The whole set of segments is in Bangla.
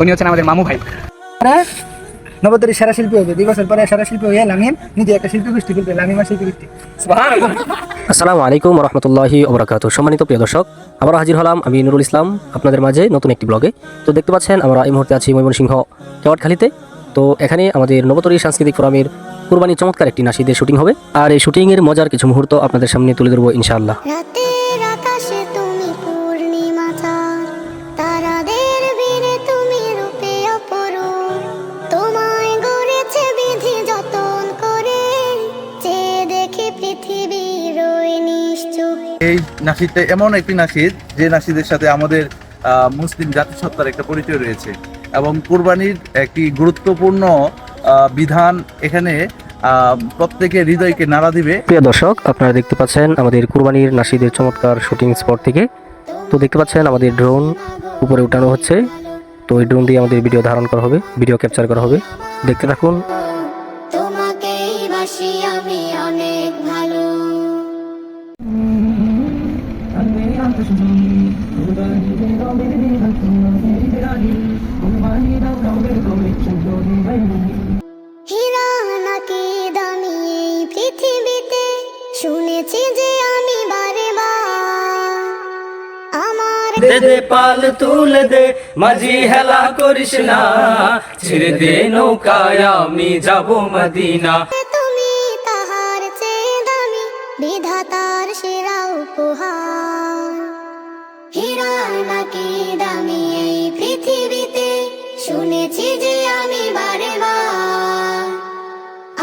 উনি হচ্ছেন আমাদের মামু ভাই। নবতরী সেরা শিল্পী হবে 2 বছর পরে সেরা শিল্পী হয়ে লামিম নিজে একটা শিল্পী গোষ্ঠী খুলবে, লামিমা শিল্পী গোষ্ঠী। আসসালামু আলাইকুম রহমতুল্লাহি ওবরাকাতুহু। সম্মানিত প্রিয় দর্শক, আবারও হাজির হলাম আমি নুরুল ইসলাম আপনাদের মাঝে নতুন একটি ব্লগে। তো দেখতে পাচ্ছেন আমরা এই মুহূর্তে আছি ময়মনসিংহ কেওয়াটখালীতে। তো এখানে আমাদের নবতরী সাংস্কৃতিক ফোরামের কুরবানি চমৎকার একটি নাশিদের শুটিং হবে, আর এই শুটিংয়ের মজার কিছু মুহূর্ত আপনাদের সামনে তুলে ধরবো ইনশাআল্লাহ। রাতের আকাশে তুমি পূর্ণিমা চাঁদ, তারাদের ভিড়ে তুমি রূপে অপরূপ, তোমায় গড়েছে বিধি যতন করে, চেয়ে দেখি পৃথিবীর ওই নিশ্চুপ। এই নাসিদটা এমন একটি নাসিদ যে নাসিদের সাথে আমাদের মুসলিম জাতিসত্তার একটা পরিচয় রয়েছে এবং কুরবানির একটি গুরুত্বপূর্ণ বিধান এখানে প্রত্যেকের হৃদয়কে নাড়া দিবে। প্রিয় দর্শক, আপনারা দেখতে পাচ্ছেন আমাদের কুরবানির নাশিদের চমৎকার শুটিং স্পট থেকে। তো দেখতে পাচ্ছেন আমাদের ড্রোন উপরে উঠানো হচ্ছে। তো এই ড্রোন দিয়ে আমাদের ভিডিও ধারণ করা হবে, ভিডিও ক্যাপচার করা হবে। দেখতে থাকুন। তোমাকেই বাসি আমি অনেক ভালো। হীরা নাকি দামি এই পৃথিবীতে, শুনেছি যে আমি বারে বার আমার দে পাল তুলে দে, মাঝি হেলা করিস না, ছেড়ে দে নৌকায় আমি যাব মদিনা। তুমি তাহার চেয়ে দামি, বিধাতার সেরা উপহার। হীরা নাকি দামি এই পৃথিবীতে, শুনেছি যে আমি বারে বার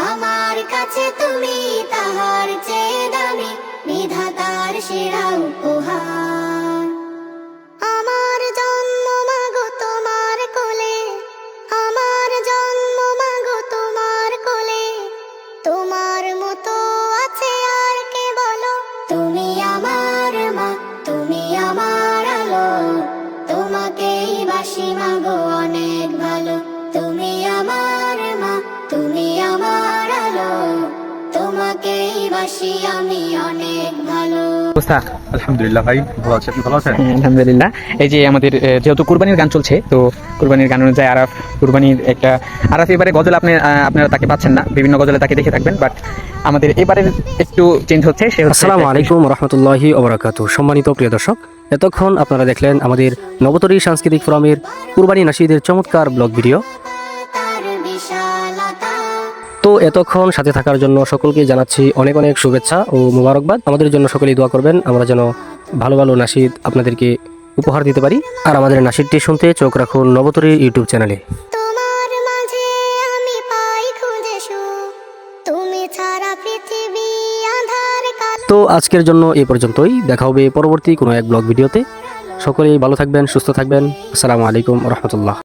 আমার কাছে তুমি তাহার চেয়ে দামি, বিধাতার সেরা উপহার। আমার জন্ম মাগো তোমার কোলে, আমার জন্ম মাগো তোমার কোলে, তোমার মতো আছে আর কে বলো, তুমি আমার মা, তুমি আমার আলো, তোমাকেই বাসি মাগো অনেক ভালো, তুমি আমার মা, তুমি আমার আলো, তোমাকেই বাসি আমি অনেক ভালো। আলহামদুলিল্লাহ ভাই, ভালো আছি। আপনি ভালো আছেন? আলহামদুলিল্লাহ। এই যে আমাদের যেহেতু কুরবানির গান চলছে, তো কুরবানির গান অনুযায়ী আরাফ কুরবানির একটা আরাফ এবারে গজল আপনারা তাকে পাচ্ছেন না, বিভিন্ন গজলে তাকে দেখে থাকবেন, বাট আমাদের এবারের একটু চেঞ্জ হচ্ছে। আসসালামু আলাইকুম রহমতুল্লাহি ওবরাকাতুহু। সম্মানিত প্রিয় দর্শক, এতক্ষণ আপনারা দেখলেন আমাদের নবতরী সাংস্কৃতিক ফোরামের কুরবানি নাশিদের চমৎকার ব্লগ ভিডিও। তার বিশালতা তো এতক্ষণ সাথে থাকার জন্য সকলকে জানাচ্ছি অনেক অনেক শুভেচ্ছা ও মুবারকবাদ। আমাদের জন্য সকলেই দোয়া করবেন, আমরা যেন ভালো ভালো নাশিদ আপনাদেরকে উপহার দিতে পারি। আর আমাদের নাশিদটি শুনতে চোখ রাখুন নবতরী ইউটিউব চ্যানেলে। তোমার মাঝে আমি পাই খুঁজে সুখ, তুমি ছাড়া পৃথিবী আধার কাল। তো আজকের জন্য এই পর্যন্তই, দেখা হবে পরবর্তী কোনো এক ব্লগ ভিডিওতে। সকলেই ভালো থাকবেন, সুস্থ থাকবেন। আসসালামু আলাইকুম রহমতুল্লাহ।